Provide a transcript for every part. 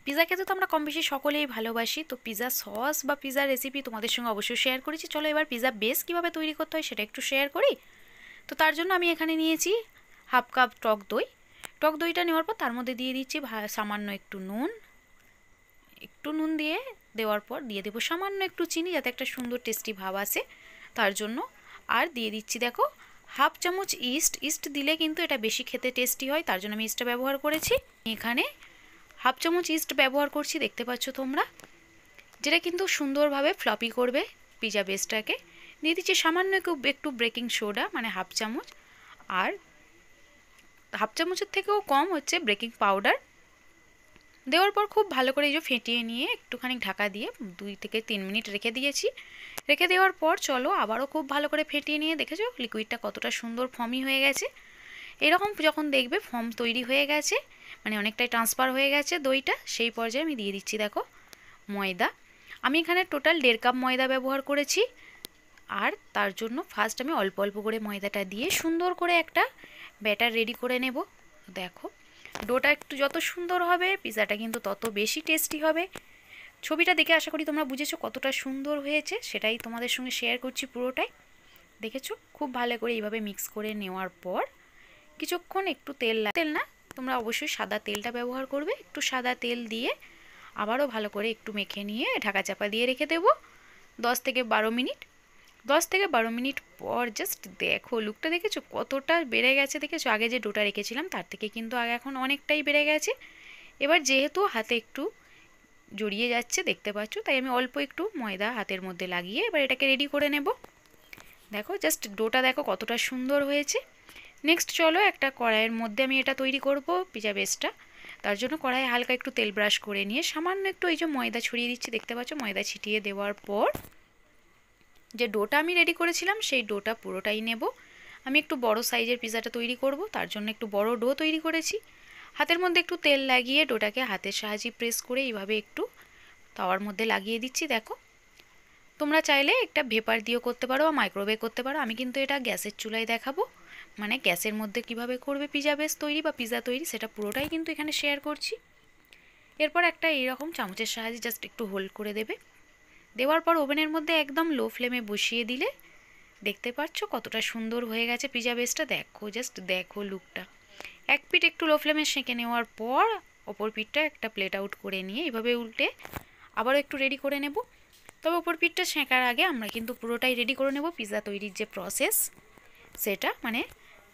Pizza খেতে তো আমরা কম বেশি সকলেই ভালোবাসি, তো পিৎজা সস বা পিৎজা রেসিপি তোমাদের সঙ্গে অবশ্যই শেয়ার করেছি। চলো এবার পিৎজা বেস কীভাবে তৈরি করতে হয় সেটা একটু শেয়ার করি। তো তার জন্য আমি এখানে নিয়েছি হাফ কাপ টক দই। টক দইটা নেওয়ার পর তার মধ্যে দিয়ে দিচ্ছি সামান্য একটু নুন দিয়ে দেওয়ার পর দিয়ে দেবো সামান্য একটু চিনি, যাতে একটা সুন্দর টেস্টি ভাব আসে তার জন্য। আর দিয়ে দিচ্ছি দেখো হাফ চামচ ইস্ট দিলে কিন্তু এটা বেশি খেতে টেস্টি হয়, তার জন্য আমি ইস্টটা ব্যবহার করেছি। এখানে হাফ চামচ ইস্ট ব্যবহার করছি, দেখতে পাচ্ছ তোমরা, যেটা কিন্তু সুন্দরভাবে ফ্লপি করবে পিৎজা বেসটাকে। দিয়ে দিচ্ছি সামান্য একটু বেকিং সোডা, মানে হাফ চামচ, আর হাফ চামচের থেকেও কম হচ্ছে বেকিং পাউডার। দেওয়ার পর খুব ভালো করে এই যে ফেটিয়ে নিয়ে একটুখানি ঢাকা দিয়ে 2 থেকে 3 মিনিট রেখে দিয়েছি। রেখে দেওয়ার পর চলো আবারও খুব ভালো করে ফেটিয়ে নিয়ে, দেখেছো লিকুইডটা কতটা সুন্দর ফর্মি হয়ে গেছে। এরকম যখন দেখবে ফর্ম তৈরি হয়ে গেছে, মানে অনেকটাই ট্রান্সফার হয়ে গেছে দইটা, সেই পর্যায়ে আমি দিয়ে দিচ্ছি দেখো ময়দা। আমি এখানে টোটাল 1.5 কাপ ময়দা ব্যবহার করেছি। আর তার জন্য ফার্স্ট আমি অল্প অল্প করে ময়দাটা দিয়ে সুন্দর করে একটা ব্যাটার রেডি করে নেব। দেখো ডোটা একটু যত সুন্দর হবে পিৎজাটা কিন্তু তত বেশি টেস্টি হবে। ছবিটা দেখে আশা করি তোমরা বুঝেছো কতটা সুন্দর হয়েছে, সেটাই তোমাদের সঙ্গে শেয়ার করছি পুরোটাই। দেখেছো খুব ভালো করে এইভাবে মিক্স করে নেওয়ার পর কিছুক্ষণ একটু তেল না, তোমরা অবশ্যই সাদা তেলটা ব্যবহার করবে। একটু সাদা তেল দিয়ে আবারও ভালো করে একটু মেখে নিয়ে ঢাকা চাপা দিয়ে রেখে দেবো 10 থেকে 12 মিনিট। 10 থেকে 12 মিনিট পর জাস্ট দেখো লুকটা দেখেছো কতটা বেড়ে গেছে, দেখেছো আগে যে ডোটা রেখেছিলাম তার থেকে কিন্তু আগে এখন অনেকটাই বেড়ে গেছে। এবার যেহেতু হাতে একটু জড়িয়ে যাচ্ছে দেখতে পাচ্ছ, তাই আমি অল্প একটু ময়দা হাতের মধ্যে লাগিয়ে এবার এটাকে রেডি করে নেব। দেখো জাস্ট ডোটা দেখো কতটা সুন্দর হয়েছে। নেক্সট চলো একটা কড়াইয়ের মধ্যে আমি এটা তৈরি করব পিৎজা বেসটা। তার জন্য কড়াইয়ে হালকা একটু তেল ব্রাশ করে নিয়ে সামান্য একটু এই যে ময়দা ছড়িয়ে দিচ্ছি, দেখতে পাচ্ছ ময়দা ছিটিয়ে দেওয়ার পর যে ডোটা আমি রেডি করেছিলাম সেই ডোটা পুরোটাই নেব। আমি একটু বড় সাইজের পিৎজাটা তৈরি করব, তার জন্য একটু বড় ডো তৈরি করেছি। হাতের মধ্যে একটু তেল লাগিয়ে ডোটাকে হাতের সাহায্যে প্রেস করে এইভাবে একটু তাওয়ার মধ্যে লাগিয়ে দিচ্ছি। দেখো তোমরা চাইলে একটা ভেপার দিয়েও করতে পারো বা মাইক্রোওয়েভ করতে পারো, আমি কিন্তু এটা গ্যাসের চুলায় দেখাবো, মানে গ্যাসের মধ্যে কিভাবে করবে পিৎজা বেস তৈরি বা পিৎজা তৈরি সেটা পুরোটাই কিন্তু এখানে শেয়ার করছি। এরপর একটা এইরকম চামচের সাহায্যে জাস্ট একটু হোল্ড করে দেবে। দেওয়ার পর ওভেনের মধ্যে একদম লো ফ্লেমে বসিয়ে দিলে দেখতে পাচ্ছ কতটা সুন্দর হয়ে গেছে পিৎজা বেসটা। দেখো জাস্ট দেখো লুকটা। এক পিঠ একটু লো ফ্লেমে সেঁকে নেওয়ার পর ওপর পিঠটা একটা প্লেট আউট করে নিয়ে এভাবে উল্টে আবারও একটু রেডি করে নেব। তবে ওপর পিঠটা সেঁকার আগে আমরা কিন্তু পুরোটাই রেডি করে নেব পিৎজা তৈরির যে প্রসেস সেটা, মানে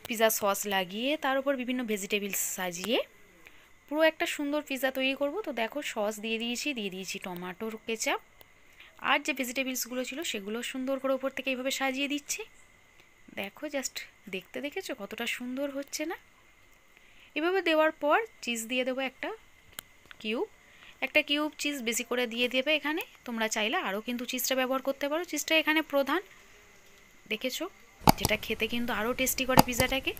পিৎজা সস লাগিয়ে তার উপর বিভিন্ন ভেজিটেবলস সাজিয়ে পুরো একটা সুন্দর পিৎজা তৈরি করব। তো দেখো সস দিয়ে দিয়েছি টমেটোর কেচাপ, আর যে ভেজিটেবলসগুলো ছিল সেগুলো সুন্দর করে উপর থেকে এইভাবে সাজিয়ে দিচ্ছি। দেখো জাস্ট দেখতে দেখেছো কতটা সুন্দর হচ্ছে না। এভাবে দেওয়ার পর চিজ দিয়ে দেবো একটা কিউব চিজ বেশি করে দিয়ে দেবে এখানে। তোমরা চাইলে আরও কিন্তু চিজটা ব্যবহার করতে পারো, চিজটা এখানে প্রধান, দেখেছো, যেটা খেতে কিন্তু আরও টেস্টি করে পিৎজাটাকে।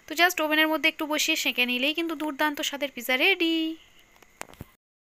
তো জাস্ট ওভেনের মধ্যে একটু বসিয়ে সেঁকে নিলেই কিন্তু দুর্দান্ত স্বাদের পিৎজা রেডি।